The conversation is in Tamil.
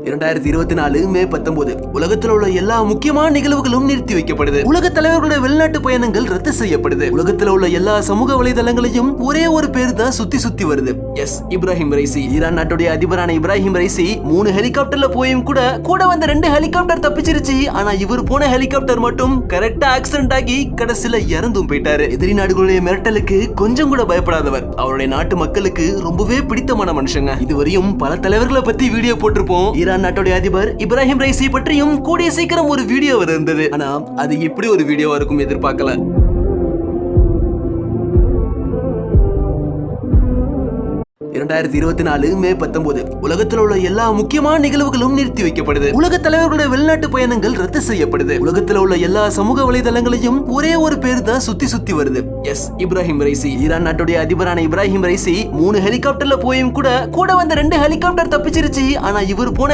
2024 மே 19 உலகத்தில் உள்ள எல்லா முக்கியமான நிகழ்வுகளும் நிறுத்தி வைக்கப்படுது. உலக தலைவர்களுடைய வெளிநாட்டு பயணங்கள் ரத்து செய்யப்படுது. உலகத்தில் உள்ள எல்லா சமூக வலைதளங்களையும் ஒரே ஒரு பேர் தான் சுத்தி வருது. S, Ebrahim Raisi. ஈரான் நாட்டுடைய அதிபரான இப்ராஹிம் ரைசி 3 ஹெலிகாப்டர்ல போயும் கூட வந்த 2 ஹெலிகாப்டர் தப்பிச்சிருச்சு. ஆனா இவர் போன ஹெலிகாப்டர் மட்டும் கரெக்டா ஆக்சிடென்ட் ஆகி கடைசில இறந்தும் போயிட்டாரு. எதிரி நாடுகளுடைய மிரட்டலுக்கு கொஞ்சம் கூட பயப்படாதவர். அவருடைய நாட்டு மக்களுக்கு ரொம்பவே பிடித்தமான மனுஷங்க. இதுவரையும் பல தலைவர்களை பத்தி வீடியோ போட்டிருப்போம். ஈரான் நாட்டுடைய அதிபர் இப்ராஹிம் ரைசி பற்றியும் கூடிய சீக்கிரம் ஒரு வீடியோ இருந்தது. ஆனா அது இப்படி ஒரு வீடியோவா இருக்கும் எதிர்பார்க்கல. 2024 மே 19 உலகத்தில் உள்ள எல்லா முக்கியமான நிகழ்வுகளும் நிறுத்தி வைக்கப்படுது. உலக தலைவர்களுடைய வெளிநாட்டு பயணங்கள் ரத்து செய்யப்படுது. உலகத்தில் உள்ள எல்லா சமூக வலைதளங்களையும் ஒரே ஒரு பேர் தான் சுத்தி வருது. S, Ebrahim Raisi. ஈரான் நாட்டுடைய அதிபரான இப்ராஹிம் ரைசி 3 ஹெலிகாப்டர்ல போயும் கூட வந்த 2 ஹெலிகாப்டர் தப்பிச்சிருச்சு. ஆனா இவர் போன